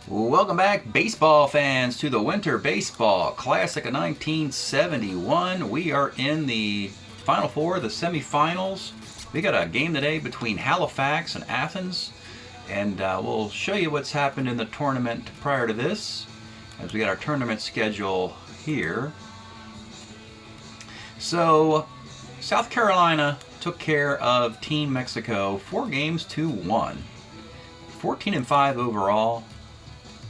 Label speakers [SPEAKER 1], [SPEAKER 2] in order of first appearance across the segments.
[SPEAKER 1] Welcome back, baseball fans, to the Winter Baseball Classic of 1971. We are in the Final Four, the semifinals. We got a game today between Halifax and Athens, and we'll show you what's happened in the tournament prior to this, as we got our tournament schedule here. So, South Carolina took care of Team Mexico 4-1. 14-5 overall.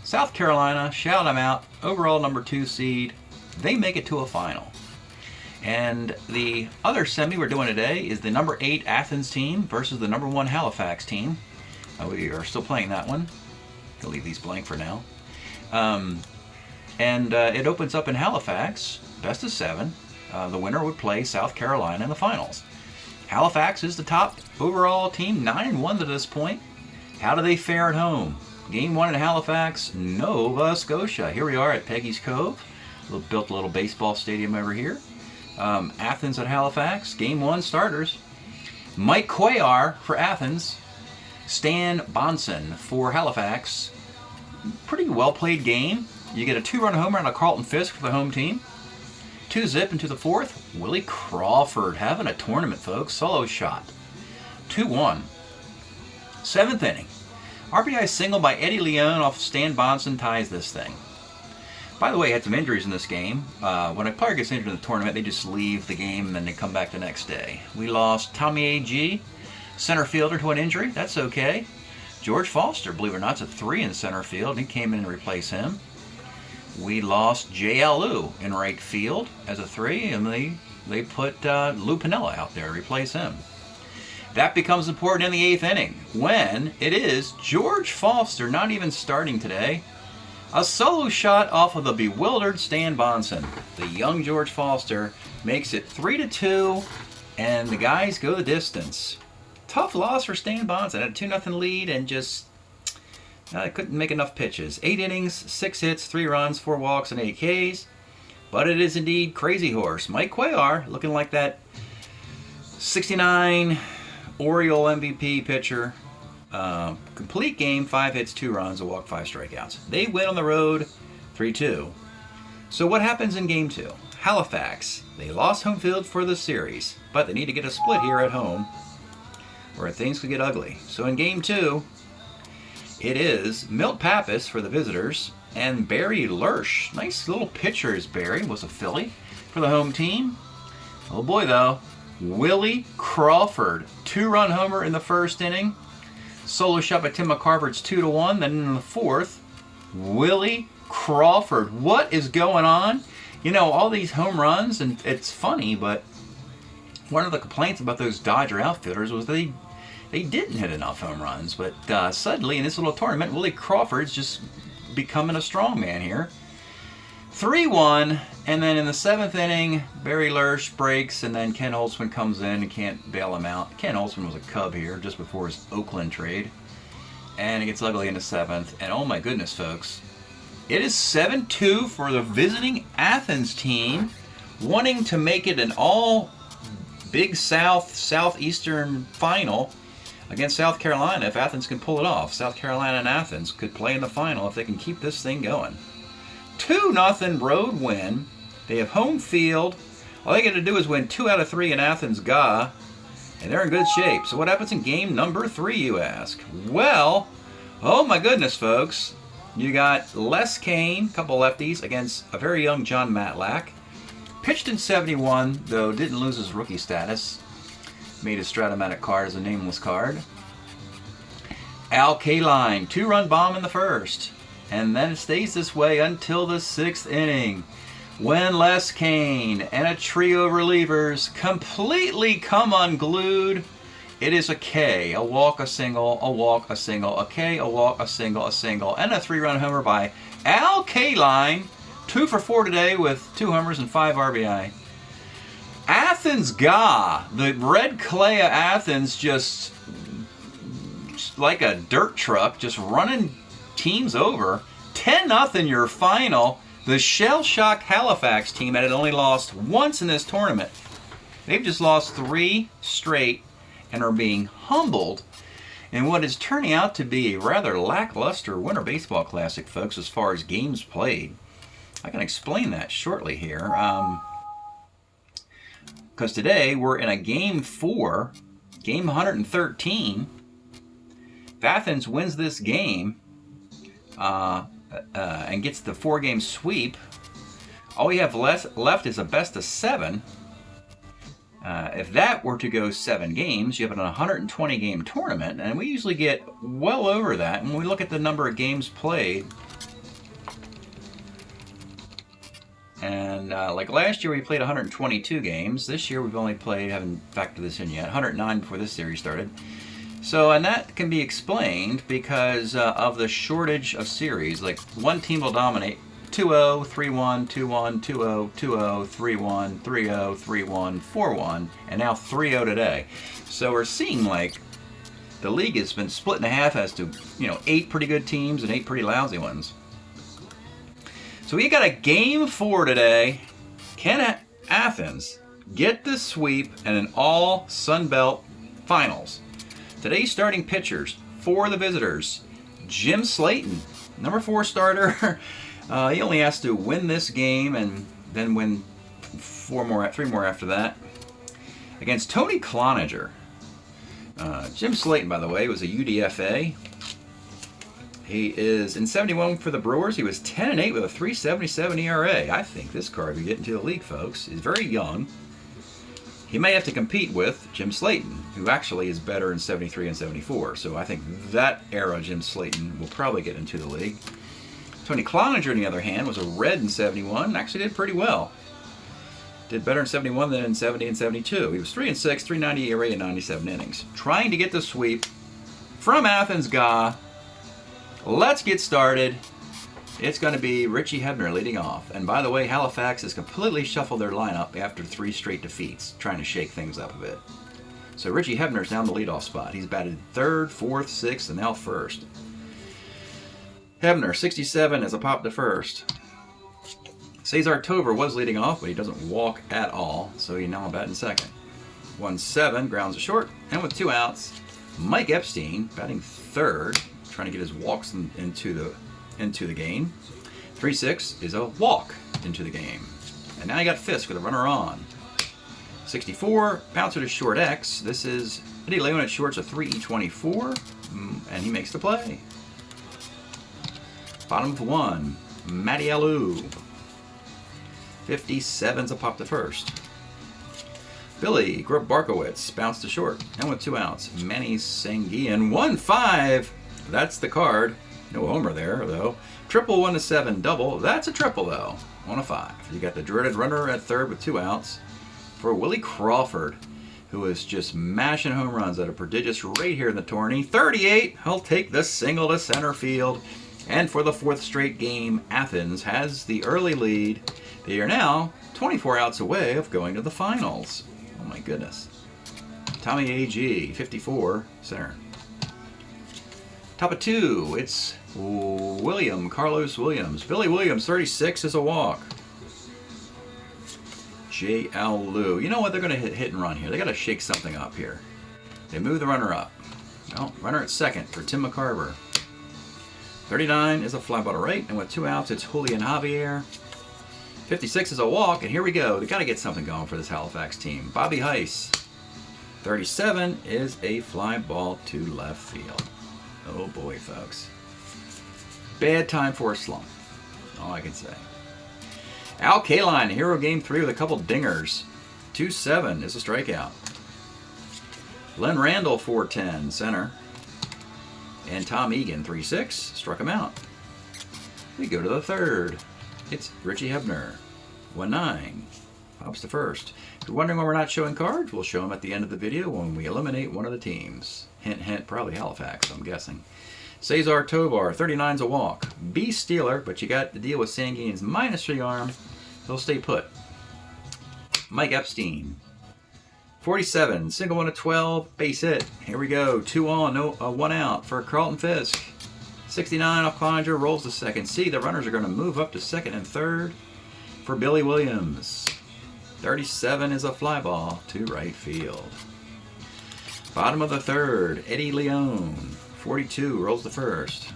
[SPEAKER 1] South Carolina, shout them out, overall number 2 seed. They make it to a final. And the other semi we're doing today is the number 8 Athens team versus the number 1 Halifax team. We are still playing that one. I'll leave these blank for now. It opens up in Halifax, best of 7. The winner would play South Carolina in the finals. Halifax is the top overall team, 9-1 to this point. How do they fare at home? Game 1 in Halifax, Nova Scotia. Here we are at Peggy's Cove. Built a little baseball stadium over here. Athens at Halifax. Game 1 starters. Mike Cuellar for Athens. Stan Bonson for Halifax. Pretty well played game. You get a 2-run homer and a Carlton Fisk for the home team. 2-zip into the 4th. Willie Crawford having a tournament, folks. Solo shot. 2-1. 7th inning. RBI single by Eddie Leon off Stan Bonson ties this thing. By the way, had some injuries in this game. When a player gets injured in the tournament, they just leave the game and then they come back the next day. We lost Tommy A.G., center fielder, to an injury. That's okay. George Foster, believe it or not, is a 3 in center field. He came in to replace him. We lost J.L. Liu in right field as a 3, and they put Lou Piniella out there to replace him. That becomes important in the 8th inning when it is George Foster, not even starting today. A solo shot off of the bewildered Stan Bonson. The young George Foster makes it 3-2, and the guys go the distance. Tough loss for Stan Bonson. Had a 2-0 lead and just couldn't make enough pitches. 8 innings, 6 hits, 3 runs, 4 walks, and 8 Ks. But it is indeed Crazy Horse. Mike Cuellar looking like that 69 Oriole MVP pitcher. Complete game, 5 hits, 2 runs, a walk, 5 strikeouts. They win on the road 3-2. So what happens in game 2? Halifax, they lost home field for the series, but they need to get a split here at home or things could get ugly. So in game 2, it is Milt Pappas for the visitors and Barry Lurch. Nice little pitcher is Barry, was a Philly for the home team. Oh boy though. Willie Crawford, 2-run homer in the 1st inning. Solo shot by Tim McCarver's 2-1. Then in the 4th, Willie Crawford. What is going on? You know, all these home runs, and it's funny, but one of the complaints about those Dodger outfielders was they didn't hit enough home runs. But suddenly in this little tournament, Willie Crawford's just becoming a strong man here. 3-1, and then in the 7th inning, Barry Lurch breaks, and then Ken Holtzman comes in and can't bail him out. Ken Holtzman was a Cub here just before his Oakland trade, and it gets ugly in the 7th, and oh my goodness, folks, it is 7-2 for the visiting Athens team, wanting to make it an all Big South, Southeastern final against South Carolina if Athens can pull it off. South Carolina and Athens could play in the final if they can keep this thing going. 2-0 road win. They have home field. All they got to do is win 2 out of 3 in Athens GA, and they're in good shape. So what happens in game number 3, you ask? Well, oh my goodness, folks. You got Les Kane, a couple lefties, against a very young John Matlack. Pitched in 71, though didn't lose his rookie status. Made his Strat-O-Matic card as a nameless card. Al Kaline, 2-run bomb in the 1st. And then it stays this way until the 6th inning, when Les Kane and a trio of relievers completely come unglued. It is a K, a walk, a single, a walk, a single, a K, a walk, a single, and a 3-run homer by Al Kaline. 2 for 4 today with 2 homers and 5 RBI. Athens GA, the red clay of Athens, just like a dirt truck, just running teams over. 10-0 your final. The shell-shocked Halifax team that had only lost once in this tournament. They've just lost 3 straight and are being humbled And what is turning out to be a rather lackluster Winter Baseball Classic, folks, as far as games played. I can explain that shortly here. Because today we're in a Game 4, Game 113. If Athens wins this game and gets the 4-game sweep, all we have left is a best of 7. If that were to go 7 games, you have an 120-game tournament, and we usually get well over that. And when we look at the number of games played, and like last year we played 122 games. This year we've only played, haven't factored this in yet, 109 before this series started. So, and that can be explained because of the shortage of series. Like one team will dominate 2-0, 3-1, 2-1, 2-0, 2-0, 3-1, 3-0, 3-1, 4-1, and now 3-0 today. So we're seeing like the league has been split in half as to, 8 pretty good teams and 8 pretty lousy ones. So we got a Game 4 today. Can Athens get the sweep and an all Sun Belt finals? Today's starting pitchers for the visitors: Jim Slayton, number 4 starter. He only has to win this game and then win 3 more after that. Against Tony Cloninger. Jim Slayton, by the way, was a UDFA. He is in 71 for the Brewers. He was 10-8 with a 3.77 ERA. I think this card will get into the league, folks. He's very young. He may have to compete with Jim Slayton, who actually is better in 73 and 74. So I think that era Jim Slayton will probably get into the league. Tony Cloninger, on the other hand, was a red in 71 and actually did pretty well. Did better in 71 than in 70 and 72. He was 3-6, 390 ERA in 97 innings. Trying to get the sweep from Athens, GA. Let's get started. It's going to be Richie Hebner leading off. And by the way, Halifax has completely shuffled their lineup after 3 straight defeats, trying to shake things up a bit. So Richie Hebner's down the leadoff spot. He's batted 3rd, 4th, 6th, and now 1st. Hebner, 67, as a pop to 1st. Cesar Tover was leading off, but he doesn't walk at all, so he now batting 2nd. 1-7, grounds to short, and with 2 outs, Mike Epstein batting 3rd, trying to get his walks into the game. 3-6 is a walk into the game. And now you got Fisk with a runner on. 64, bouncer to short X. This is Eddie Leon at short's a 3-24, and he makes the play. Bottom of 1, Matty Alou. 57's a pop to 1st. Billy Barkowitz bounced to short, and with 2 outs, Manny Sanguian. 1-5. That's the card. No homer there, though. Triple 1-7 double. That's a triple, though. 1-5. You got the dreaded runner at 3rd with 2 outs for Willie Crawford, who is just mashing home runs at a prodigious rate here in the tourney. 38. He'll take the single to center field. And for the 4th straight game, Athens has the early lead. They are now 24 outs away of going to the finals. Oh my goodness. Tommy A.G., 54, center. Top of 2, it's Carlos Williams. Billy Williams, 36, is a walk. J.L. Liu. You know what? They're going to hit and run here. They got to shake something up here. They move the runner up. Well, runner at 2nd for Tim McCarver. 39 is a fly ball to right, and with 2 outs, it's Julian Javier. 56 is a walk, and here we go. They got to get something going for this Halifax team. Bobby Heiss. 37 is a fly ball to left field. Oh boy, folks. Bad time for a slump. All I can say. Al Kaline, hero game 3 with a couple dingers. 2-7 is a strikeout. Len Randall, 4-10, center. And Tom Egan, 3-6, struck him out. We go to the 3rd. It's Richie Hebner, 1-9, pops to 1st. If you're wondering why we're not showing cards, we'll show them at the end of the video when we eliminate one of the teams. Hint, hint, probably Halifax, I'm guessing. Cesar Tovar, 39's a walk. B Steeler, but you got to deal with Sanguine's -3 arm. He'll stay put. Mike Epstein, 47, single 1-12, base hit. Here we go, 2 on, 1 out for Carlton Fisk. 69 off Cloninger, rolls to 2nd. See, the runners are going to move up to 2nd and 3rd for Billy Williams. 37 is a fly ball to right field. Bottom of the third, Eddie Leon, 42, rolls the first.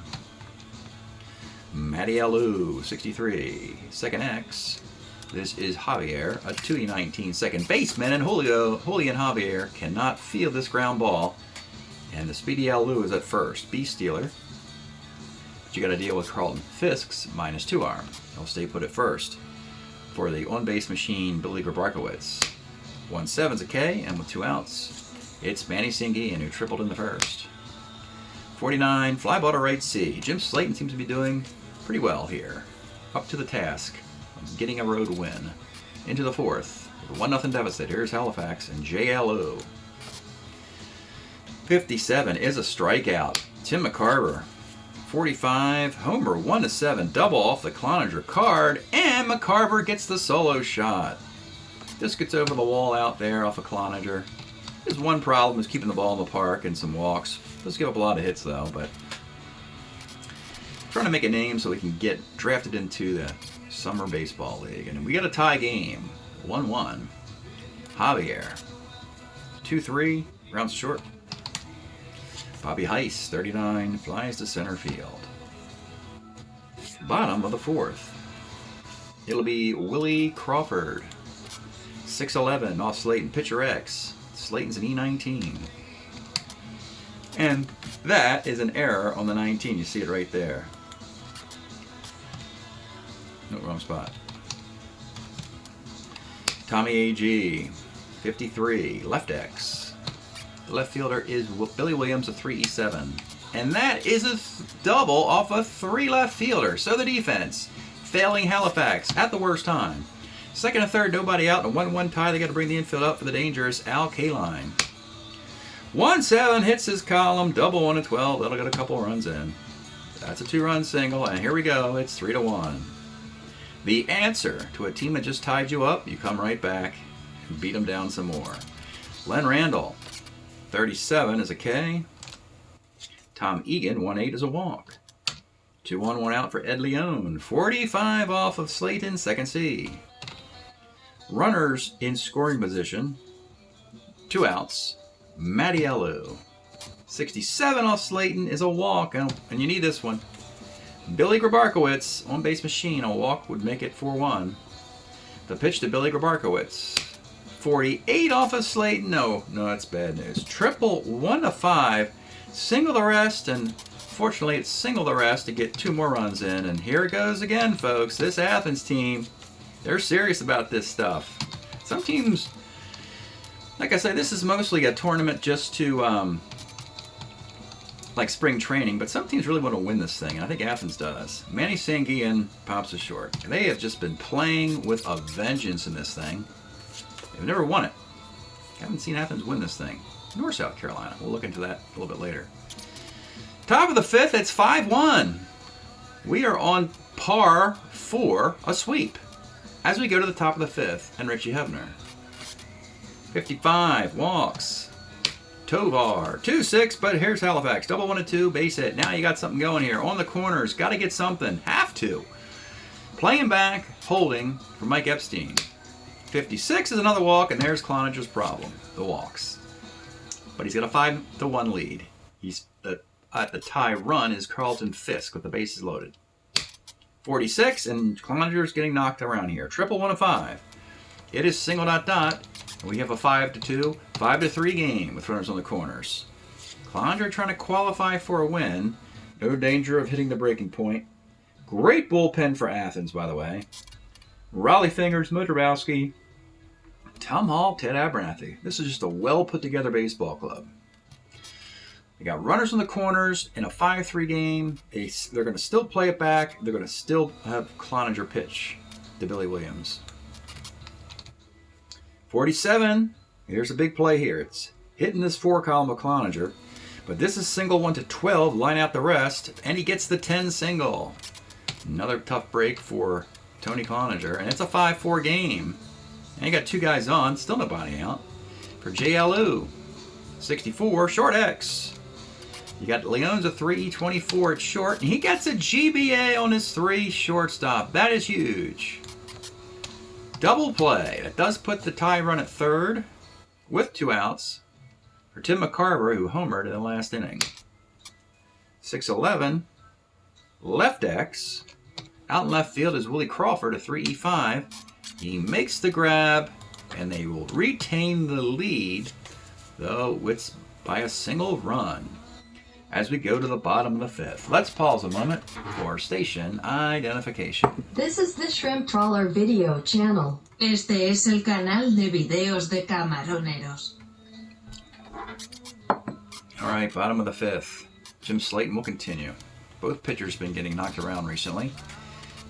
[SPEAKER 1] Matty Alou, 63, second X. This is Javier, a 2E19 second baseman, and Julian Javier cannot feel this ground ball. And the speedy Alou is at first. B Stealer. But you got to deal with Carlton Fisk's -2 arm. He'll stay put at first. For the on-base machine, Billy Grabarkowitz. 1-7's a K, and with 2 outs, it's Manny Singian who tripled in the first. 49, fly ball to right C. Jim Slayton seems to be doing pretty well here. Up to the task of getting a road win. Into the fourth, with a 1-0 deficit. Here's Halifax and JLO. 57 is a strikeout. Tim McCarver. 45, homer 1-7, double off the Cloninger card, and McCarver gets the solo shot. This gets over the wall out there off of Cloninger. His one problem is keeping the ball in the park and some walks. Does give up a lot of hits though, but trying to make a name so we can get drafted into the Summer Baseball League. And we got a tie game, 1-1. Javier, 2-3, rounds short. Bobby Heiss, 39, flies to center field. Bottom of the fourth. It'll be Willie Crawford. 6-11 off Slayton, pitcher X. Slayton's an E19. And that is an error on the 19. You see it right there. No, wrong spot. Tommy A.G., 53, left X. The left fielder is Billy Williams, a 3E7. And that is a double off a 3 left fielder. So the defense, failing Halifax at the worst time. Second and third, nobody out. In a 1-1 tie, they got to bring the infield up for the dangerous Al Kaline. 1-7 hits his column, double 1-12. That'll get a couple runs in. That's a 2-run single, and here we go. It's 3-1. The answer to a team that just tied you up, you come right back and beat them down some more. Len Randall. 37 is a K. Tom Egan, 1-8 is a walk. 2-1, 1 out for Ed Leon. 45 off of Slayton, second C. Runners in scoring position. 2 outs. Matty Alou. 67 off Slayton is a walk, and you need this one. Billy Grabarkowitz, on-base machine. A walk would make it 4-1. The pitch to Billy Grabarkowitz. 48 off of Slayton. No, that's bad news. Triple 1-5. Single the rest, and fortunately it's single the rest to get 2 more runs in. And here it goes again, folks. This Athens team, they're serious about this stuff. Some teams, like I say, this is mostly a tournament just to, like spring training, but some teams really want to win this thing, and I think Athens does. Manny Singian pops it short. They have just been playing with a vengeance in this thing. They've never won it. Haven't seen Athens win this thing. Nor South Carolina. We'll look into that a little bit later. Top of the fifth, it's 5-1. We are on par for a sweep as we go to the top of the fifth, and Richie Hebner. 55, walks. Tovar, 2-6, but here's Halifax. Double 1-2, base hit. Now you got something going here. On the corners, got to get something. Have to. Playing back, holding for Mike Epstein. 56 is another walk, and there's Cloninger's problem, the walks. But he's got a 5-1 lead. He's at the tie run is Carlton Fisk with the bases loaded. 46, and Cloninger's getting knocked around here. Triple 1-5. It is single ... and we have a 5-2, 5-3 game with runners on the corners. Cloninger trying to qualify for a win. No danger of hitting the breaking point. Great bullpen for Athens, by the way. Raleigh Fingers, Motorowski, Tom Hall, Ted Abernathy. This is just a well put together baseball club. They got runners on the corners in a 5-3 game. They're going to still play it back. They're going to still have Cloninger pitch to Billy Williams. 47. Here's a big play here. It's hitting this 4 column of Cloninger. But this is single 1-12. Line out the rest. And he gets the 10 single. Another tough break for Tony Cloninger. And it's a 5-4 game. And you got 2 guys on. Still nobody out. For JLU. 64. Short X. You got Leon's a 3E24 at short. And he gets a GBA on his 3 shortstop. That is huge. Double play. That does put the tie run at third with 2 outs. for Tim McCarver, who homered in the last inning. 6-11, left X. Out in left field is Willie Crawford, a 3-5. He makes the grab, and they will retain the lead, though it's by a single run. As we go to the bottom of the fifth, let's pause a moment for station identification.
[SPEAKER 2] This is the Shrimp Trawler video channel.
[SPEAKER 3] Este es el canal de videos de camaroneros.
[SPEAKER 1] All right, bottom of the fifth. Jim Slayton will continue. Both pitchers have been getting knocked around recently.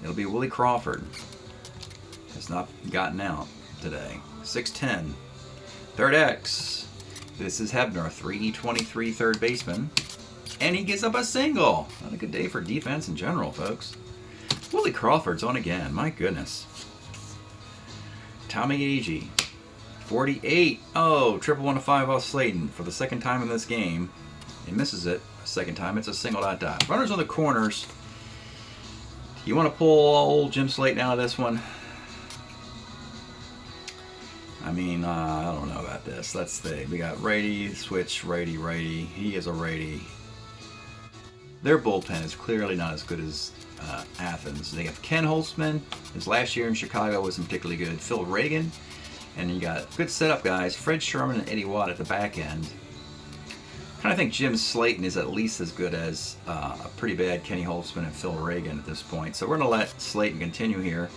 [SPEAKER 1] It'll be Willie Crawford. Has not gotten out today. 6-10. Third X. This is Hebner, 3E23 third baseman. And he gives up a single. Not a good day for defense in general, folks. Willie Crawford's on again. My goodness. Tommy Agee, 48. Oh, triple 1-5 off Slayton for the second time in this game. He misses it a second time. It's a single dot. Runners on the corners. You want to pull old Jim Slayton out of this one? I mean, I don't know about this. Let's see. We got righty, switch, righty, righty. He is a righty. Their bullpen is clearly not as good as Athens. They have Ken Holtzman. His last year in Chicago wasn't particularly good. Phil Reagan. And you got good setup guys. Fred Sherman and Eddie Watt at the back end. I kind of think Jim Slayton is at least as good as a pretty bad Kenny Holtzman and Phil Reagan at this point. So we're going to let Slayton continue here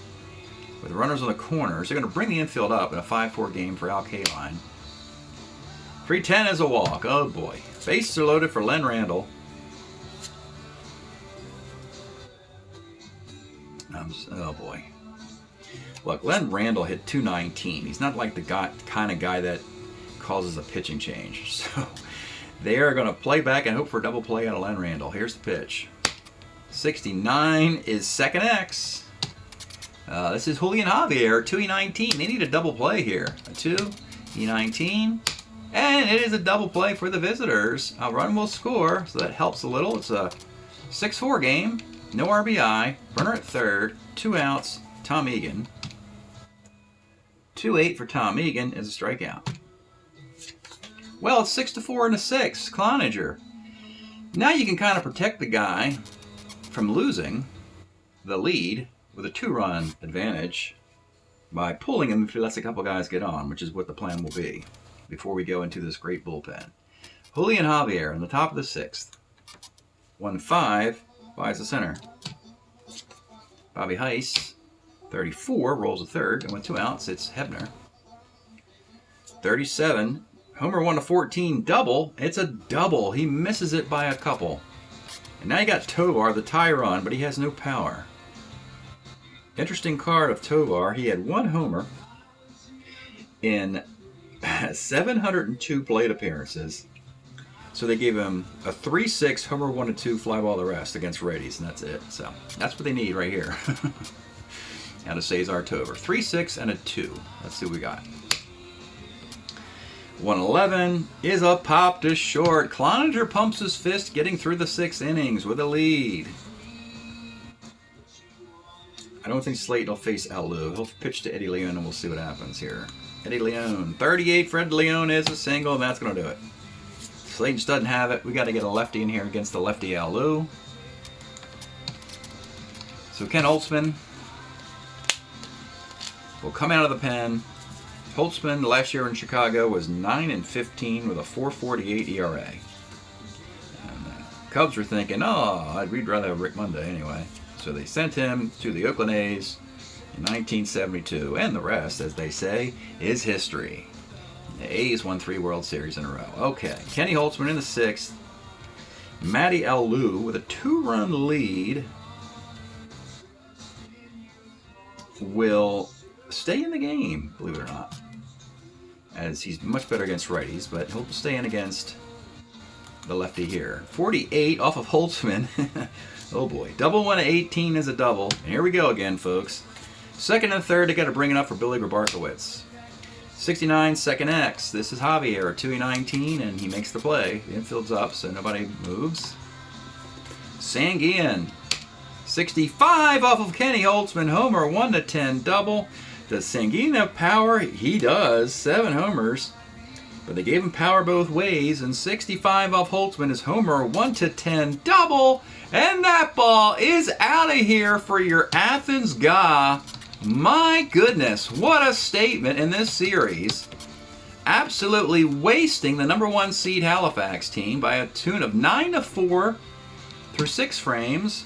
[SPEAKER 1] with runners on the corners. They're going to bring the infield up in a 5-4 game for Al Kaline. 3-10 is a walk. Oh boy. Bases are loaded for Len Randall. Oh boy. Look, Len Randall hit 219. He's not like the kind of guy that causes a pitching change. So they are going to play back and hope for a double play out of Len Randall. Here's the pitch. 69 is second X. This is Julian Javier, 2E19. They need a double play here. A 2E19. And it is a double play for the visitors. A run will score, so that helps a little. It's a 6-4 game. No RBI. Runner at third. 2 outs. Tom Egan. 2-8 for Tom Egan is a strikeout. Well, it's 6-4 and a 6. Cloninger. Now you can kind of protect the guy from losing the lead with a 2-run advantage by pulling him if he lets a couple guys get on, which is what the plan will be before we go into this great bullpen. Julian Javier in the top of the 6th. 1-5 buys the center. Bobby Heiss, 34, rolls a third, and with 2 outs, it's Hebner. 37, homer 1-14, double. It's a double. He misses it by a couple. And now you got Tovar, the tie run, but he has no power. Interesting card of Tovar. He had 1 homer in 702 plate appearances. So they gave him a 3-6 homer 1-2 fly ball the rest against righties, and that's it. So that's what they need right here. Out of Cesar Tovar. 3-6 and a 2. Let's see what we got. 111 is a pop to short. Cloninger pumps his fist, getting through the 6 innings with a lead. I don't think Slayton will face Alou. He'll pitch to Eddie Leon, and we'll see what happens here. Eddie Leon. 38, Fred Leon is a single, and that's going to do it. Slayton just doesn't have it. We got to get a lefty in here against the lefty Alou. So Ken Holtzman will come out of the pen. Holtzman last year in Chicago was 9-15 with a 4.48 ERA. And Cubs were thinking, oh, we'd rather have Rick Monday anyway. So they sent him to the Oakland A's in 1972. And the rest, as they say, is history. The A's won 3 World Series in a row. Okay, Kenny Holtzman in the 6th. Matty Alou with a 2-run lead will stay in the game, believe it or not. As he's much better against righties, but he'll stay in against the lefty here. 48 off of Holtzman. Oh boy. Double 1-18 is a double. And here we go again, folks. Second and third, they got to bring it up for Billy Grabarkowitz. 69, second X. This is Javier, 2E19, and he makes the play. The infield's up, so nobody moves. Sanguian, 65 off of Kenny Holtzman. Homer, 1-10 double. Does Sanguian have power? He does. 7 homers. But they gave him power both ways, and 65 off Holtzman is homer, 1-10 double, and that ball is out of here for your Athens guy. My goodness, what a statement in this series. Absolutely wasting the #1 seed Halifax team by a tune of 9-4 through 6 frames.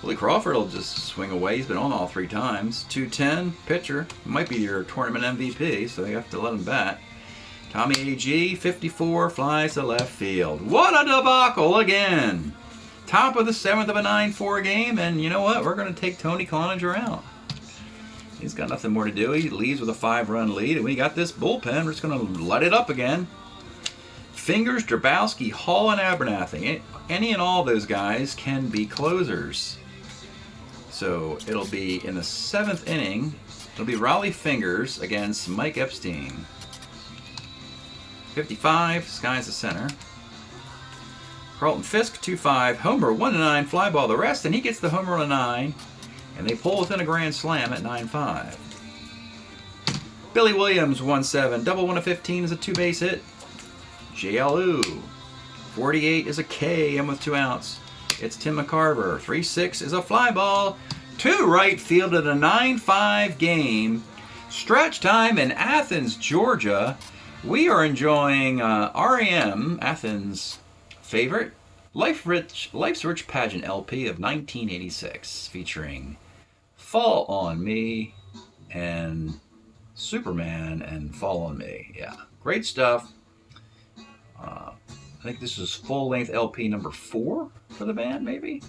[SPEAKER 1] Willie Crawford will just swing away. He's been on all 3 times. 2-10 pitcher. Might be your tournament MVP, so you have to let him bat. Tommy A.G., 54, flies to left field. What a debacle again. Top of the 7th of a 9-4 game, and you know what? We're going to take Tony Cloninger out. He's got nothing more to do. He leaves with a 5-run lead, and we got this bullpen. We're just going to light it up again. Fingers, Drabowski, Hall, and Abernathy. Any and all those guys can be closers. So it'll be in the 7th inning. It'll be Raleigh Fingers against Mike Epstein. 55, Sky's the center. Carlton Fisk, 2-5, homer, 1-9, fly ball the rest, and he gets the homer on a 9. And they pull within a grand slam at 9-5. Billy Williams, 1-7, double 1-15 is a 2-base hit. JLU, 48 is a K, and with 2 outs. It's Tim McCarver. 3-6 is a fly ball. To right field at a 9-5 game. Stretch time in Athens, Georgia. We are enjoying REM, Athens' favorite, Life's Rich Pageant LP of 1986, featuring Fall on Me and Superman and Fall on Me. Yeah, great stuff. I think this is full-length LP number 4 for the band, maybe?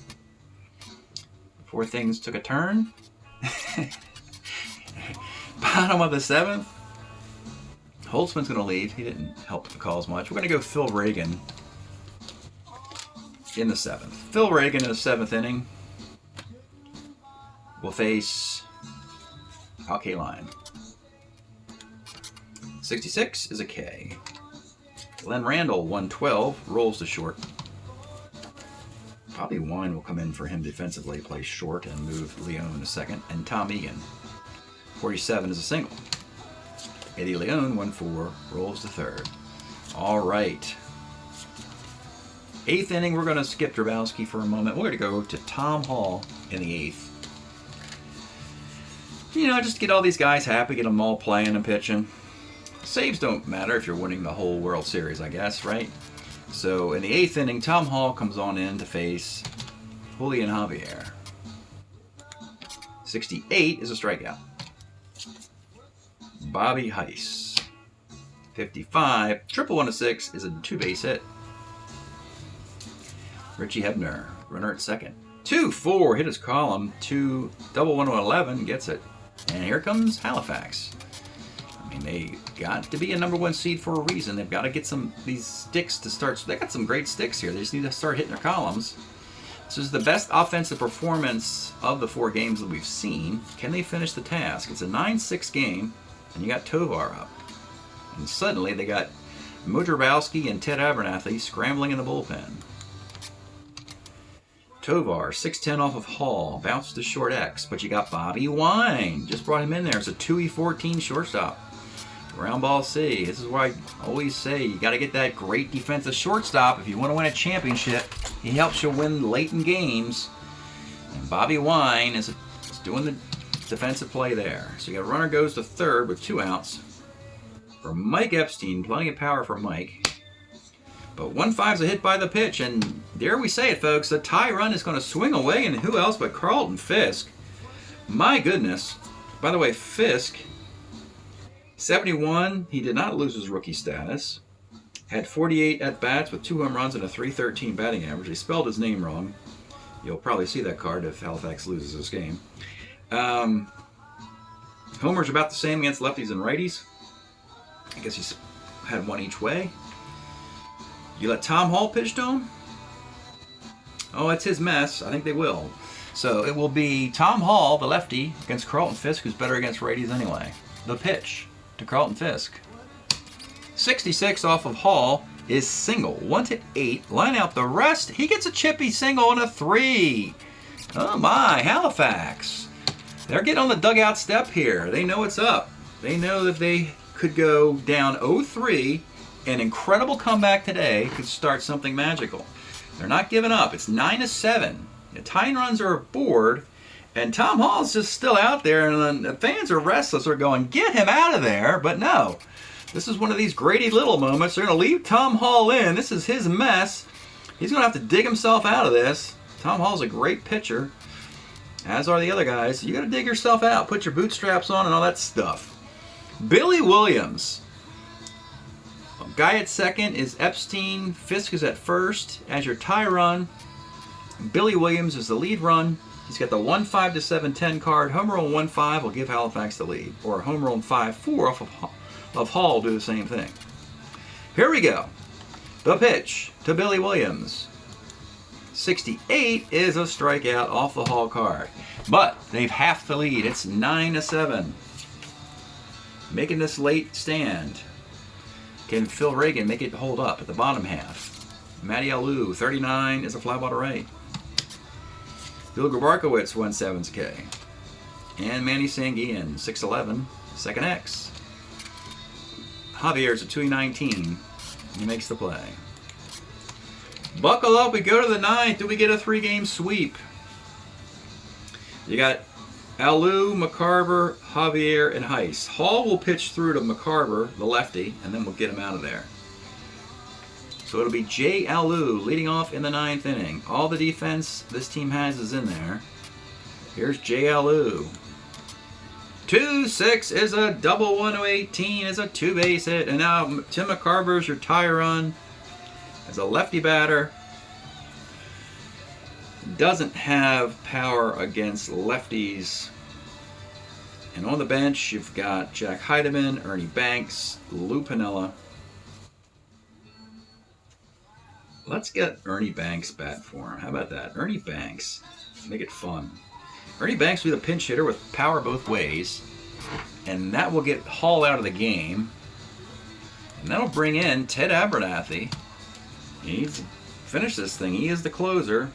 [SPEAKER 1] Before things took a turn. Bottom of the 7th. Holtzman's going to leave. He didn't help the calls much. We're going to go Phil Reagan in the 7th. Phil Reagan in the 7th inning will face Al Kaline. 66 is a K. Glenn Randall, 112, rolls to short. Bobby Wine will come in for him defensively, play short, and move Leone to second. And Tom Egan, 47, is a single. Eddie Leone, 1-4, rolls to third. All right. 8th inning, we're going to skip Drabowski for a moment. We're going to go to Tom Hall in the 8th. You know, just to get all these guys happy, get them all playing and pitching. Saves don't matter if you're winning the whole World Series, I guess, right? So in the 8th inning, Tom Hall comes on in to face Julian Javier. 68 is a strikeout. Bobby Heiss. 55, triple 1-6 is a 2-base hit. Richie Hebner, runner at second. 2-4, hit his column. 2, double 1-11, gets it. And here comes Halifax. I mean, they got to be a #1 seed for a reason. They've got to get these sticks to start. They got some great sticks here. They just need to start hitting their columns. This is the best offensive performance of the 4 games that we've seen. Can they finish the task? It's a 9-6 game, and you got Tovar up. And suddenly they got Mo Drabowski and Ted Abernathy scrambling in the bullpen. Tovar, 6-10 off of Hall, bounced to short X, but you got Bobby Wine. Just brought him in there. It's a 2E14 shortstop. Round ball C. This is why I always say you got to get that great defensive shortstop if you want to win a championship. He helps you win late in games. And Bobby Wine is doing the defensive play there. So you got a runner goes to third with 2 outs. For Mike Epstein, plenty of power for Mike. But 1-5's a hit by the pitch, and there we say it, folks. The tie run is going to swing away, and who else but Carlton Fisk? My goodness. By the way, Fisk, 71, he did not lose his rookie status. Had 48 at-bats with 2 home runs and a .313 batting average. They spelled his name wrong. You'll probably see that card if Halifax loses this game. Homer's about the same against lefties and righties. I guess he's had 1 each way. You let Tom Hall pitch to him? Oh, it's his mess. I think they will. So it will be Tom Hall, the lefty, against Carlton Fisk, who's better against righties anyway. The pitch to Carlton Fisk. 66 off of Hall is single. 1-8. Line out the rest. He gets a chippy single and a 3. Oh my, Halifax. They're getting on the dugout step here. They know what's up. They know that could go down 0-3. An incredible comeback today could start something magical. They're not giving up. It's 9-7. The tying runs are aboard, and Tom Hall's just still out there, and the fans are restless. They're going, get him out of there. But no, this is one of these Grady Little moments. They're going to leave Tom Hall in. This is his mess. He's going to have to dig himself out of this. Tom Hall's a great pitcher, as are the other guys. You got to dig yourself out, put your bootstraps on, and all that stuff. Billy Williams. Guy at second is Epstein. Fisk is at first. As your tie run, Billy Williams is the lead run. He's got the 1-5 to 7-10 card. Home run 1-5 will give Halifax the lead. Or home run 5-4 off of Hall will do the same thing. Here we go. The pitch to Billy Williams. 68 is a strikeout off the Hall card. But they've half the lead. It's 9-7. Making this late stand. Can Phil Reagan make it hold up at the bottom half? Matty Alou, 39, is a fly ball to right. Bill Grabarkowitz, 1/7 K. And Manny Sanguian, 6'11", second X. Javier's a 219. He makes the play. Buckle up, we go to the 9th. Do we get a 3-game sweep? You got Alou, McCarver, Javier, and Heiss. Hall will pitch through to McCarver, the lefty, and then we'll get him out of there. So it'll be Jay Alou leading off in the 9th inning. All the defense this team has is in there. Here's Jay Alou. 2-6 is a double 1-18 is a 2-base hit. And now Tim McCarver's your tie run as a lefty batter. Doesn't have power against lefties. And on the bench, you've got Jack Heidemann, Ernie Banks, Lou Piniella. Let's get Ernie Banks bat for him. How about that? Ernie Banks. Make it fun. Ernie Banks will be the pinch hitter with power both ways. And that will get Hall out of the game. And that'll bring in Ted Abernathy. He needs to finish this thing. He is the closer.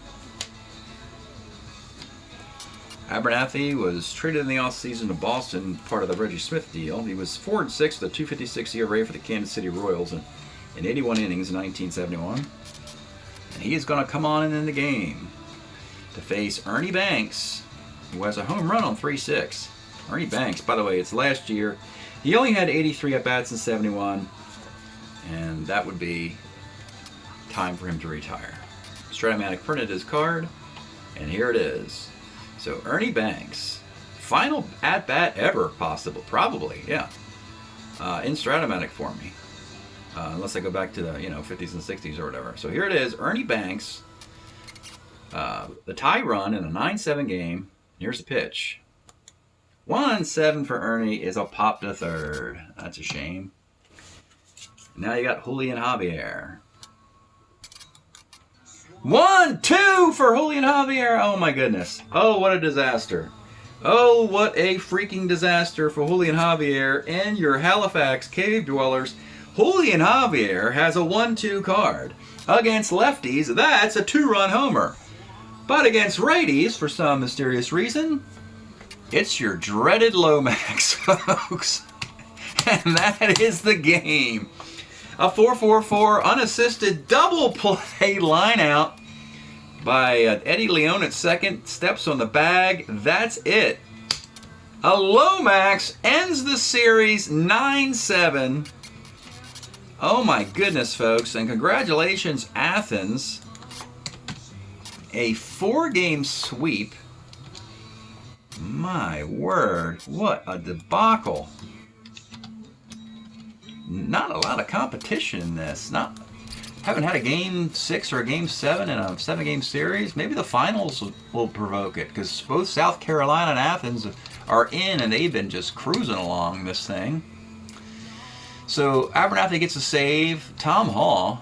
[SPEAKER 1] Abernathy was traded in the offseason to Boston, part of the Reggie Smith deal. He was 4-6 with a 2.56 ERA for the Kansas City Royals in 81 innings in 1971. And he is going to come on in the game to face Ernie Banks, who has a home run on 3-6. Ernie Banks, by the way, it's last year. He only had 83 at-bats in 71, and that would be time for him to retire. Strat-O-Matic printed his card, and here it is. So Ernie Banks, final at-bat ever possible, probably, yeah, in Strat-O-Matic for me. Unless I go back to the 50s and 60s or whatever. So here it is, Ernie Banks, the tie run in a 9-7 game. Here's the pitch. 1-7 for Ernie is a pop to third. That's a shame. Now you got Julian Javier. 1-2 for Julian Javier. Oh my goodness. Oh, what a disaster. Oh, what a freaking disaster for Julian Javier and your Halifax cave dwellers. Julian Javier has a 1-2 card. Against lefties, that's a 2-run homer. But against righties, for some mysterious reason, it's your dreaded Lomax, folks. And that is the game. A 4-4-4 unassisted double play line out by Eddie Leone at second. Steps on the bag. That's it. A Lomax ends the series 9-7. Oh my goodness, folks. And congratulations, Athens. A 4-game sweep. My word. What a debacle. Not a lot of competition in this. Haven't had a game 6 or a game 7 in a 7-game series. Maybe the finals will provoke it, because both South Carolina and Athens are in, and they've been just cruising along this thing. So Abernathy gets a save. Tom Hall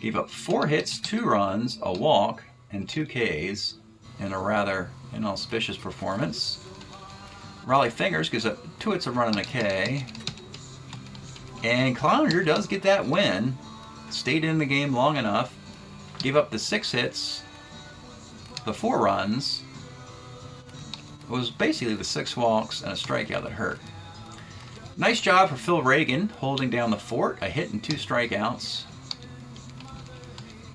[SPEAKER 1] gave up 4 hits, 2 runs, a walk, and 2 Ks in a rather inauspicious performance. Raleigh Fingers gives up 2 hits, a run, and a K. And Cloninger does get that win. Stayed in the game long enough. Gave up the 6 hits, the 4 runs. It was basically the 6 walks and a strikeout that hurt. Nice job for Phil Reagan holding down the fort. A hit and 2 strikeouts.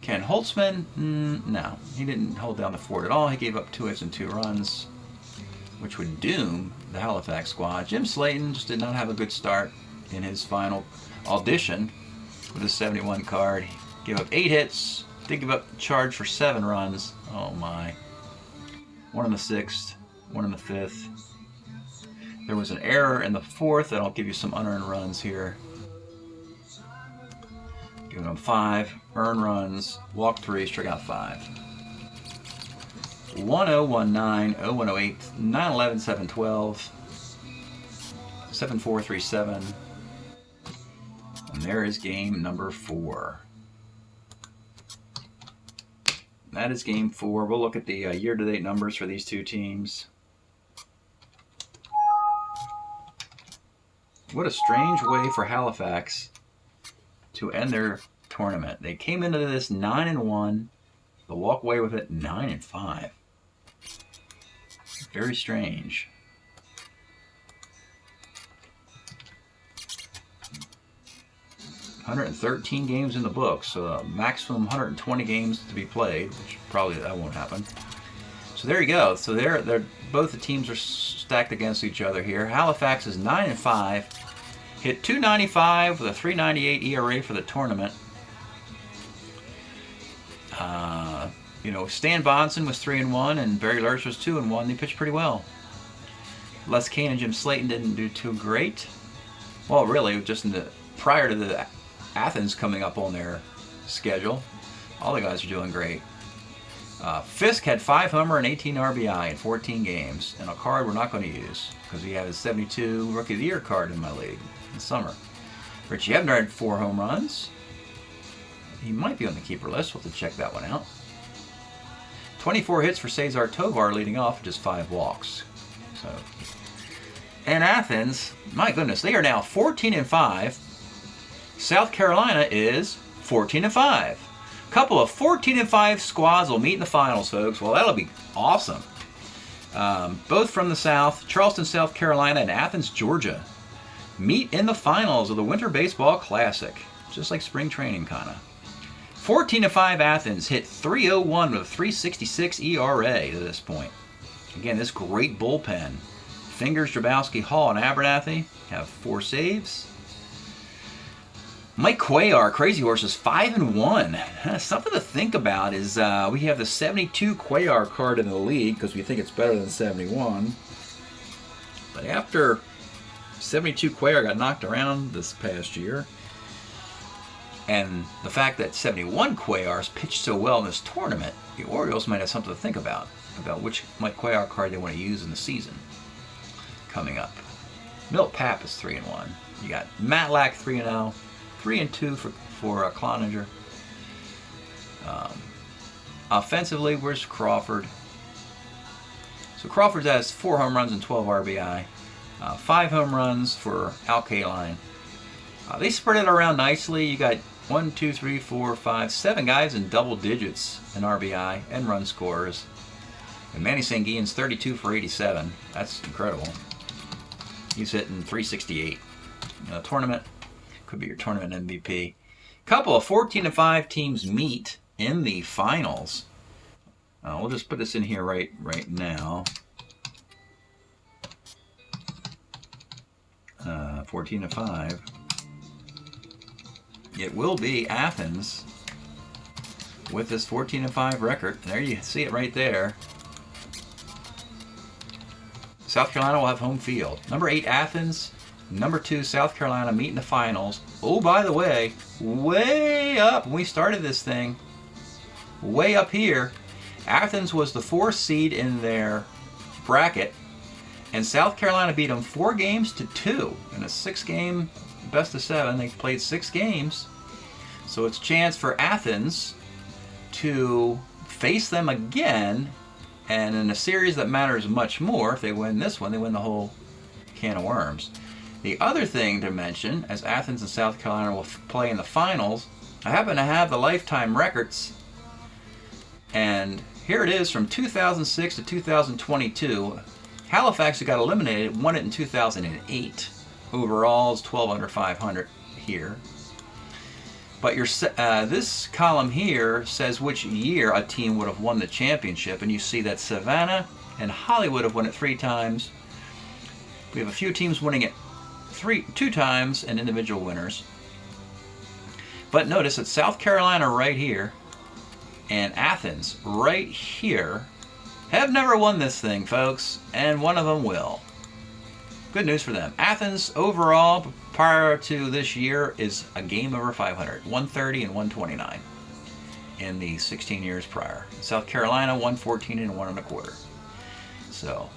[SPEAKER 1] Ken Holtzman, no, he didn't hold down the fort at all. He gave up 2 hits and 2 runs, which would doom the Halifax squad. Jim Slayton just did not have a good start in his final audition with his 71 card. He gave up 8 hits, did give up charge for 7 runs. Oh my. 1 in the 6th, 1 in the 5th. There was an error in the 4th, that'll give you some unearned runs here. Giving him 5 earned runs, walk 3, struck out 5. 1019, 0108, 911, 712, 7437. And there is game number 4. That is game 4. We'll look at the year-to-date numbers for these two teams. What a strange way for Halifax to end their tournament. They came into this 9-1. They'll walk away with it 9-5. Very strange. $113 games in the books, so maximum 120 games to be played, which probably that won't happen. So there you go. So they're both the teams are stacked against each other here. Halifax is 9-5, hit .295 with a .398 ERA for the tournament. You know, Stan Bonson was 3-1 and Barry Lurch was 2-1. They pitched pretty well. Les Kane and Jim Slayton didn't do too great. Well, really, just prior to the Athens coming up on their schedule, all the guys are doing great. Fisk had 5 homer and 18 RBI in 14 games, and a card we're not going to use because he had his 72 Rookie of the Year card in my league in the summer. Richie Ebner had 4 home runs. He might be on the keeper list. We'll have to check that one out. 24 hits for Cesar Tovar leading off with just 5 walks. So, and Athens, my goodness, they are now 14-5. South Carolina is 14-5. Couple of 14-5 squads will meet in the finals, folks. Well, that'll be awesome. Both from the South, Charleston, South Carolina, and Athens, Georgia, meet in the finals of the Winter Baseball Classic, just like spring training, kind of. 14-5 Athens hit .301 with a .366 ERA to this point. Again, this great bullpen. Fingers, Drabowski, Hall, and Abernathy have 4 saves. Mike Cuellar, Crazy Horse, is 5-1. Something to think about is we have the 72 Cuellar card in the league because we think it's better than 71. But after 72 Cuellar got knocked around this past year, and the fact that 71 Cuellar's pitched so well in this tournament, the Orioles might have something to think about which Mike Cuellar card they want to use in the season coming up. Milt Papp is 3-1. You got Matlack 3-0, 3-2 for Cloninger. Offensively, where's Crawford? So Crawford has 4 home runs and 12 RBI. 5 home runs for Al Kaline. They spread it around nicely. You got 1, 2, 3, 4, 5, 7 guys in double digits in RBI and run scorers. And Manny Sanguin's 32 for 87. That's incredible. He's hitting .368. Tournament could be your tournament MVP. Couple of 14-5 teams meet in the finals. We'll just put this in here right now. 14-5. It will be Athens with this 14-5 record. There you see it right there. South Carolina will have home field. Number 8 Athens, number 2 South Carolina meet in the finals. Oh, by the way, way up when we started this thing, way up here, Athens was the 4th seed in their bracket, and South Carolina beat them 4-2 in a 6-game best of 7. They played 6 games, so it's a chance for Athens to face them again, and in a series that matters much more. If they win this one, they win the whole can of worms. The other thing to mention, as Athens and South Carolina will play in the finals, I happen to have the lifetime records, and here it is from 2006 to 2022. Halifax, who got eliminated, won it in 2008. overall is 12 under 500 here. But your this column here says which year a team would have won the championship, and you see that Savannah and Hollywood have won it 3 times. We have a few teams winning it 2 times and individual winners. But notice that South Carolina right here and Athens right here have never won this thing, folks, and one of them will. Good news for them. Athens overall prior to this year is a game over 500, 130 and 129 in the 16 years prior. South Carolina 114 and 1 1/4. So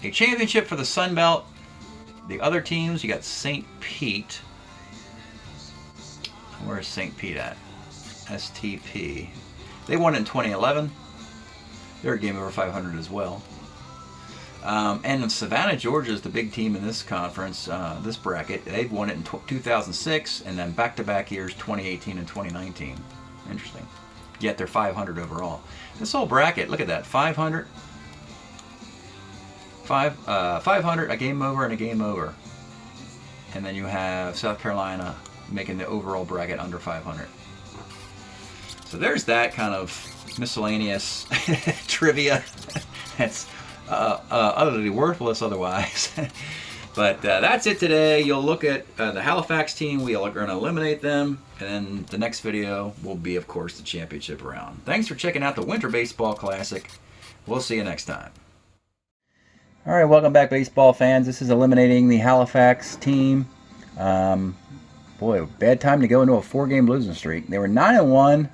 [SPEAKER 1] a championship for the Sun Belt. The other teams, you got St. Pete. Where's St. Pete at? STP. They won it in 2011. They're a game over 500 as well. And Savannah, Georgia is the big team in this conference, this bracket. They've won it in 2006, and then back-to-back years, 2018 and 2019. Interesting. Yet they're 500 overall. This whole bracket, look at that, 500, 500, a game over and a game over. And then you have South Carolina making the overall bracket under 500. So there's that kind of miscellaneous trivia. That's utterly worthless otherwise. But that's it today. You'll look at the Halifax team. We are going to eliminate them. And then the next video will be, of course, the championship round. Thanks for checking out the Winter Baseball Classic. We'll see you next time. All right, welcome back, baseball fans. This is eliminating the Halifax team. Boy, bad time to go into a 4-game losing streak. They were 9-1,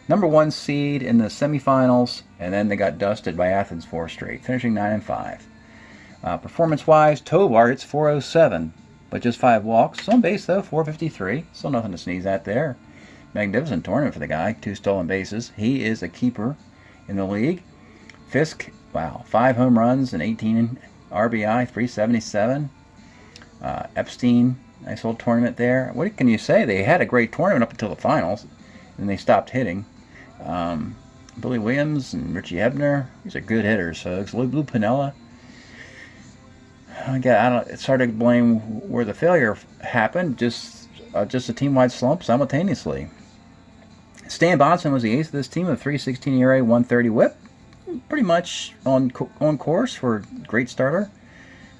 [SPEAKER 1] number 1 seed in the semifinals, and then they got dusted by Athens 4 straight, finishing 9-5. Performance-wise, Tovar hits 407, but just 5 walks. On base, though, 453. Still nothing to sneeze at there. Magnificent tournament for the guy. 2 stolen bases. He is a keeper in the league. Fisk, wow, 5 home runs and 18 RBI, 377. Epstein, nice little tournament there. What can you say? They had a great tournament up until the finals, and they stopped hitting. Billy Williams and Richie Hebner, these are good hitters, folks. Lou Piniella. It's hard to blame where the failure happened. Just a team-wide slump simultaneously. Stan Bonson was the ace of this team with 3.16 ERA, 130 WHIP. Pretty much on course for a great starter.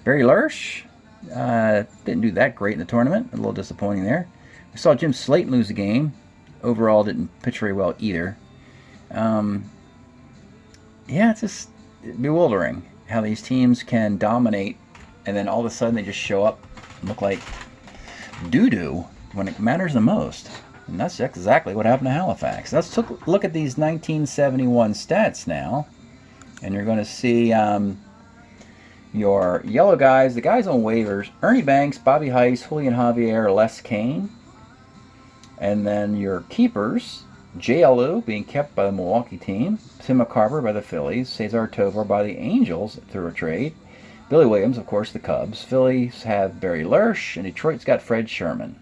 [SPEAKER 1] Barry Lersch didn't do that great in the tournament. A little disappointing there. We saw Jim Slayton lose the game. Overall, didn't pitch very well either. Yeah, it's just bewildering how these teams can dominate, and then all of a sudden they just show up and look like doo-doo when it matters the most. And that's exactly what happened to Halifax. Let's look at these 1971 stats now. And you're going to see your yellow guys, the guys on waivers, Ernie Banks, Bobby Heiss, Julian Javier, Les Kane. And then your keepers, Jay Alou being kept by the Milwaukee team, Tim McCarver by the Phillies, Cesar Tovar by the Angels through a trade, Billy Williams, of course, the Cubs. Phillies have Barry Lersch, and Detroit's got Fred Sherman.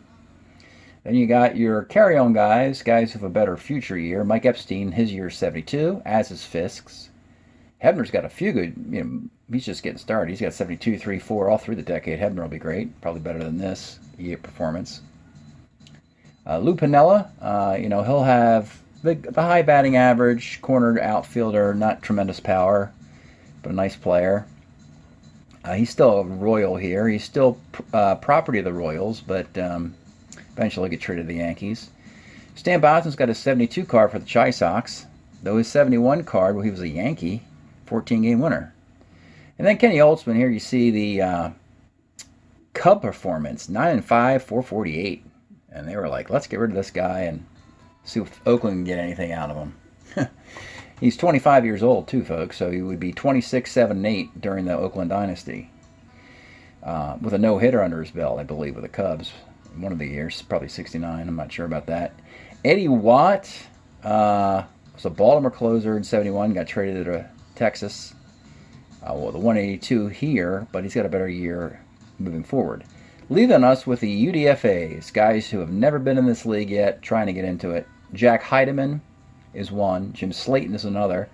[SPEAKER 1] Then you got your carry-on guys with a better future year. Mike Epstein, his year is 72, as is Fisk's. Hebner's got a few good, he's just getting started. He's got 72, 3, 4 all through the decade. Hebner will be great, probably better than this year performance. Lou Piniella, he'll have the high batting average, cornered outfielder, not tremendous power, but a nice player. He's still a Royal here. He's still property of the Royals, but eventually get traded to the Yankees. Stan Bonson's got a 72 card for the Chi Sox, though his 71 card, he was a Yankee, 14-game winner. And then Kenny Holtzman, here you see the Cub performance, 9-5, 448. And they were like, let's get rid of this guy and see if Oakland can get anything out of him. He's 25 years old, too, folks, so he would be 26, 7, 8 during the Oakland dynasty. With a no-hitter under his belt, I believe, with the Cubs. One of the years, probably 69, I'm not sure about that. Eddie Watt was a Baltimore closer in 71, got traded to Texas. The 182 here, but he's got a better year moving forward. Leaving us with the UDFAs, guys who have never been in this league yet, trying to get into it. Jack Heidemann is one. Jim Slayton is another.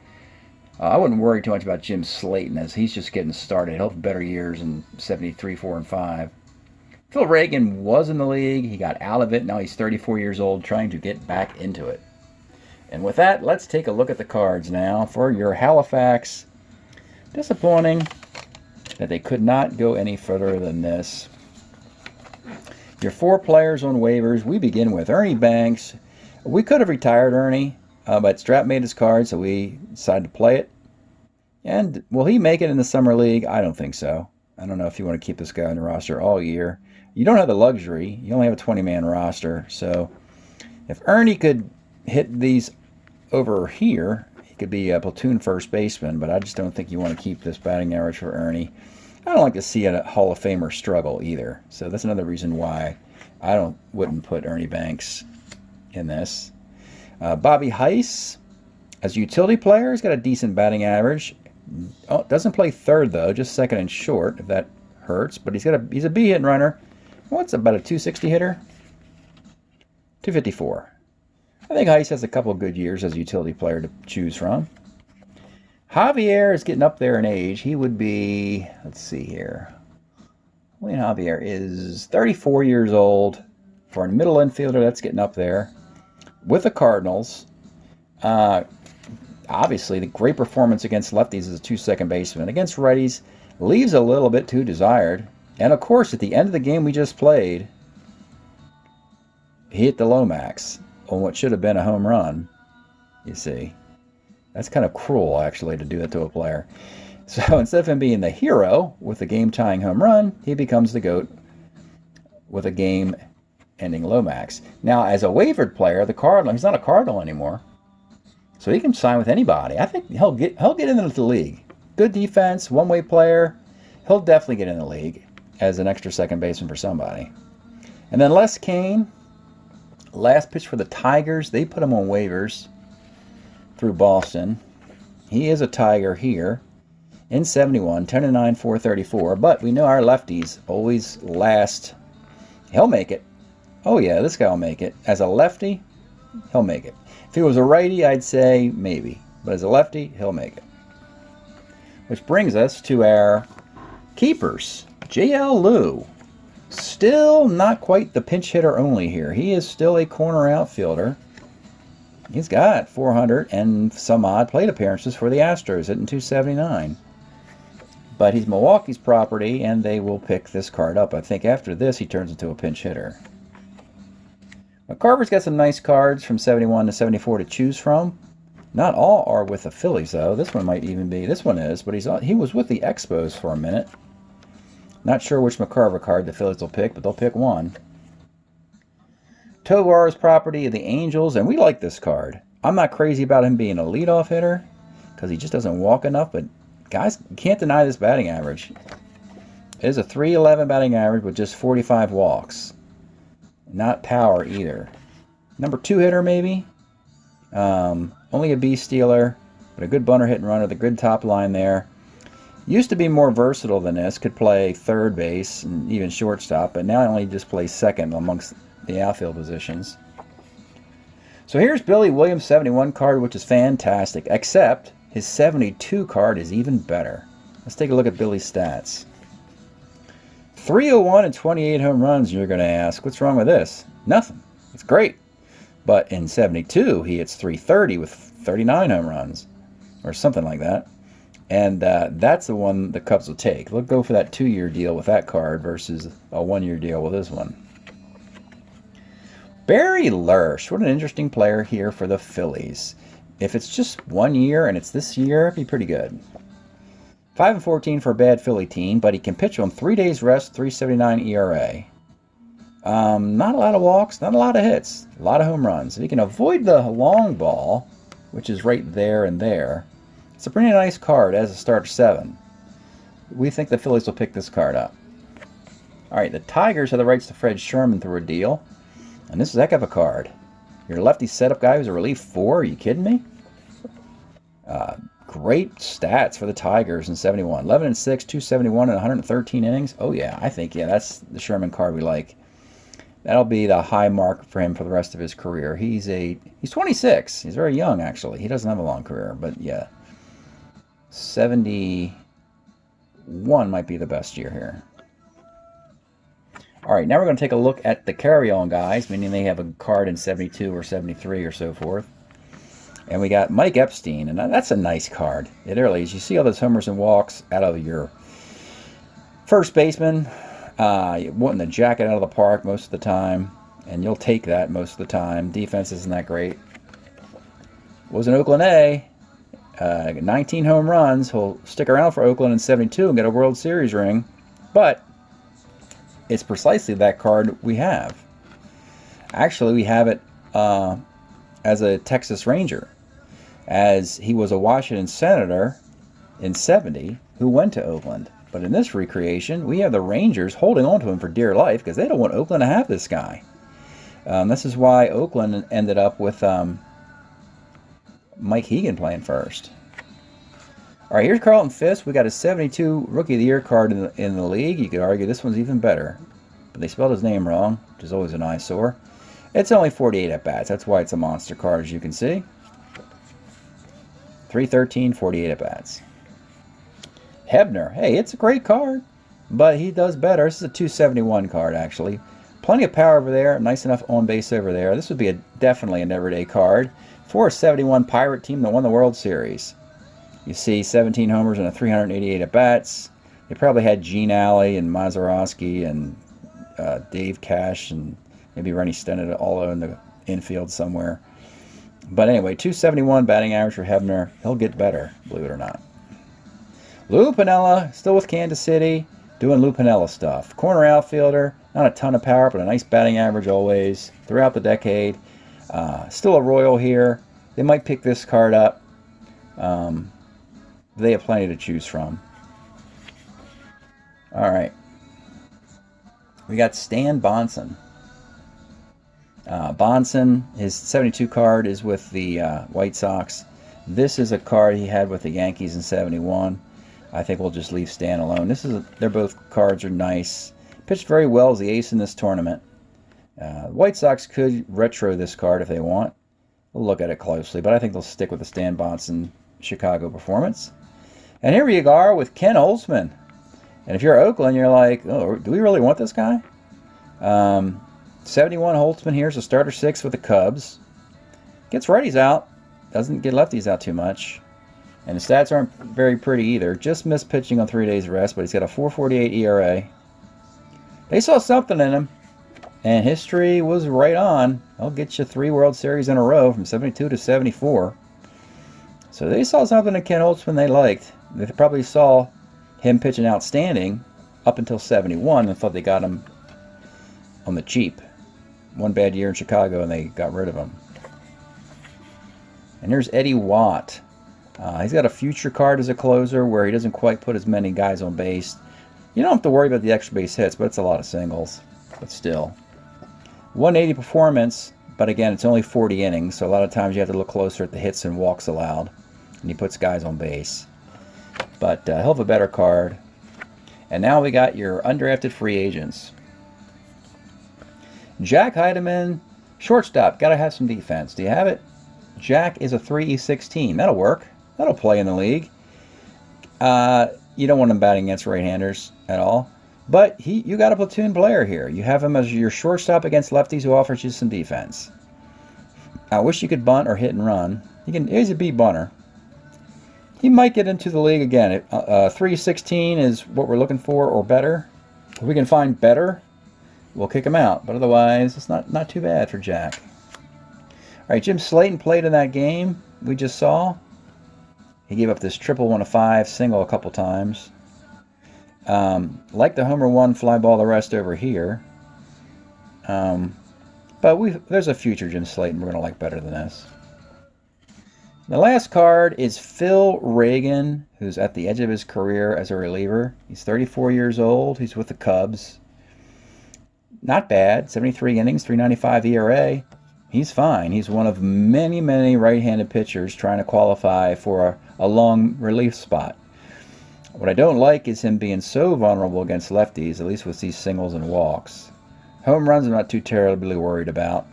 [SPEAKER 1] I wouldn't worry too much about Jim Slayton as he's just getting started. He'll have better years in 73, 4, and 5. Phil Reagan was in the league. He got out of it. Now he's 34 years old, trying to get back into it. And with that, let's take a look at the cards now for your Halifax. Disappointing that they could not go any further than this. Your 4 players on waivers. We begin with Ernie Banks. We could have retired Ernie, but Strat made his card, so we decided to play it. And will he make it in the Summer League? I don't think so. I don't know if you want to keep this guy on the roster all year. You don't have the luxury. You only have a 20-man roster. So if Ernie could hit these over here, he could be a platoon first baseman, but I just don't think you want to keep this batting average for Ernie. I don't like to see a Hall of Famer struggle either. So that's another reason why I wouldn't put Ernie Banks in this. Bobby Heiss, as a utility player, he's got a decent batting average. Oh, doesn't play third though, just second and short, if that hurts. But he's a B hit runner. What's about a 260 hitter? 254. I think Heiss has a couple of good years as a utility player to choose from. Javier is getting up there in age. He would be, let's see here. Julian Javier is 34 years old. For a middle infielder, that's getting up there. With the Cardinals, obviously the great performance against lefties as a 2 second baseman. Against righties, leaves a little bit too desired. And of course, at the end of the game we just played, he hit the Lomax on what should have been a home run, you see. That's kind of cruel, actually, to do that to a player. So instead of him being the hero with a game-tying home run, he becomes the GOAT with a game-ending Lomax. Now, as a waived player, the Cardinal, he's not a Cardinal anymore, so he can sign with anybody. I think he'll get into the league. Good defense, one-way player. He'll definitely get in the league as an extra second baseman for somebody. And then Les Kane, last pitch for the Tigers. They put him on waivers through Boston. He is a Tiger here in 71, 10-9, 434. But we know our lefties always last. He'll make it. Oh yeah, this guy will make it. As a lefty, he'll make it. If he was a righty, I'd say maybe. But as a lefty, he'll make it. Which brings us to our keepers. J.L. Liu. Still not quite the pinch hitter only here. He is still a corner outfielder. He's got 400 and some odd plate appearances for the Astros, hitting 279. But he's Milwaukee's property, and they will pick this card up. I think after this, he turns into a pinch hitter. McCarver's got some nice cards from 71 to 74 to choose from. Not all are with the Phillies, though. This one might even be. This one is, but he was with the Expos for a minute. Not sure which McCarver card the Phillies will pick, but they'll pick one. Tovar is property of the Angels, and we like this card. I'm not crazy about him being a leadoff hitter because he just doesn't walk enough, but guys, you can't deny this batting average. It is a 311 batting average with just 45 walks. Not power either. Number 2 hitter, maybe. Only a B stealer, but a good bunter hit and runner, the good top line there. Used to be more versatile than this, could play third base and even shortstop, but now only just plays second amongst the outfield positions. So here's Billy Williams' 71 card, which is fantastic, except his 72 card is even better. Let's take a look at Billy's stats. 301 and 28 home runs, you're going to ask. What's wrong with this? Nothing. It's great. But in 72, he hits 330 with 39 home runs, or something like that. And that's the one the Cubs will take. They'll go for that 2-year deal with that card versus a 1-year deal with this one. Barry Lersch, what an interesting player here for the Phillies. If it's just 1 year and it's this year, it'd be pretty good. 5-14 for a bad Philly team, but he can pitch on 3 days rest, 3.79 ERA. Not a lot of walks, not a lot of hits, a lot of home runs. If he can avoid the long ball, which is right there and there, it's a pretty nice card as a starter 7. We think the Phillies will pick this card up. All right, the Tigers have the rights to Fred Sherman through a deal. And this is a heck of a card. Your lefty setup guy who's a relief 4. Are you kidding me? Great stats for the Tigers in 71. 11-6, 271 and 113 innings. Oh, yeah, I think, yeah, that's the Sherman card we like. That'll be the high mark for him for the rest of his career. He's 26. He's very young, actually. He doesn't have a long career, but yeah. 71 might be the best year here. All right, now we're going to take a look at the carry-on guys, meaning they have a card in 72 or 73 or so forth. And we got Mike Epstein, and that's a nice card. It really is. You see all those homers and walks out of your first baseman, wanting the jacket out of the park most of the time, and you'll take that most of the time. Defense isn't that great. Was an Oakland A. 19 home runs. He'll stick around for Oakland in 72 and get a World Series ring. But it's precisely that card we have. Actually, we have it as a Texas Ranger, as he was a Washington Senator in 70 who went to Oakland. But in this recreation, we have the Rangers holding on to him for dear life because they don't want Oakland to have this guy. This is why Oakland ended up with Mike Hegan playing first. All right, here's Carlton Fisk. We got a 72 Rookie of the Year card in the league. You could argue this one's even better, but they spelled his name wrong, which is always an eyesore. It's only 48 at-bats. That's why it's a monster card, as you can see. 313, 48 at-bats. Hebner. Hey, it's a great card, but he does better. This is a 271 card, actually. Plenty of power over there. Nice enough on base over there. This would be definitely an everyday card for a 71 Pirate team that won the World Series. You see 17 homers and a 388 at-bats. They probably had Gene Alley and Mazeroski and Dave Cash and maybe Rennie Stennett all in the infield somewhere. But anyway, 271 batting average for Hebner. He'll get better, believe it or not. Lou Piniella, still with Kansas City, doing Lou Piniella stuff. Corner outfielder, not a ton of power, but a nice batting average always throughout the decade. Still a Royal here. They might pick this card up. They have plenty to choose from. All right. We got Stan Bonson. Bonson, his 72 card is with the White Sox. This is a card he had with the Yankees in 71. I think we'll just leave Stan alone. They're both cards are nice. Pitched very well as the ace in this tournament. White Sox could retro this card if they want. We'll look at it closely, but I think they'll stick with the Stan Bonson Chicago performance. And here we are with Ken Holtzman. And if you're Oakland, you're like, oh, do we really want this guy? 71 Holtzman here's a starter 6 with the Cubs. Gets righties out. Doesn't get lefties out too much. And the stats aren't very pretty either. Just missed pitching on 3 days rest, but he's got a 4.48 ERA. They saw something in him. And history was right on. I'll get you 3 World Series in a row from 72 to 74. So they saw something in Ken Holtzman they liked. They probably saw him pitching outstanding up until 71 and thought they got him on the cheap. One bad year in Chicago and they got rid of him. And here's Eddie Watt. He's got a future card as a closer where he doesn't quite put as many guys on base. You don't have to worry about the extra base hits, but it's a lot of singles. But still. 180 performance, but again, it's only 40 innings, so a lot of times you have to look closer at the hits and walks allowed. And he puts guys on base. But he'll have a better card. And now we got your undrafted free agents. Jack Heidemann, shortstop. Got to have some defense. Do you have it? Jack is a 3E16. That'll work. That'll play in the league. You don't want him batting against right-handers at all. But you got a platoon player here. You have him as your shortstop against lefties who offers you some defense. I wish you could bunt or hit and run. He's a B bunter. He might get into the league again. 316 is what we're looking for or better. If we can find better, we'll kick him out. But otherwise, it's not too bad for Jack. All right, Jim Slayton played in that game we just saw. He gave up this triple 1-5 single a couple times. Like the homer 1 fly ball the rest over here. But there's a future Jim Slayton we're going to like better than this. The last card is Phil Reagan, who's at the edge of his career as a reliever. He's 34 years old. He's with the Cubs. Not bad. 73 innings, 3.95 ERA. He's fine. He's one of many, many right-handed pitchers trying to qualify for a long relief spot. What I don't like is him being so vulnerable against lefties, at least with these singles and walks. Home runs I'm not too terribly worried about.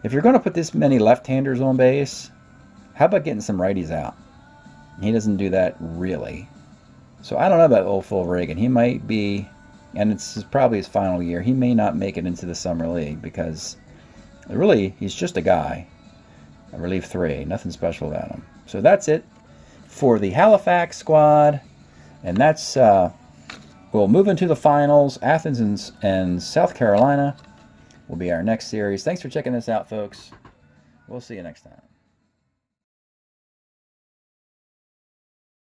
[SPEAKER 1] If you're going to put this many left-handers on base, how about getting some righties out? He doesn't do that really. So I don't know about old Phil Reagan. He might be and it's probably his final year. He may not make it into the summer league because really he's just a guy. A relief 3, nothing special about him. So that's it for the Halifax squad, and that's we'll move into the finals. Athens and South Carolina will be our next series. Thanks for checking this out, folks. We'll see you next time.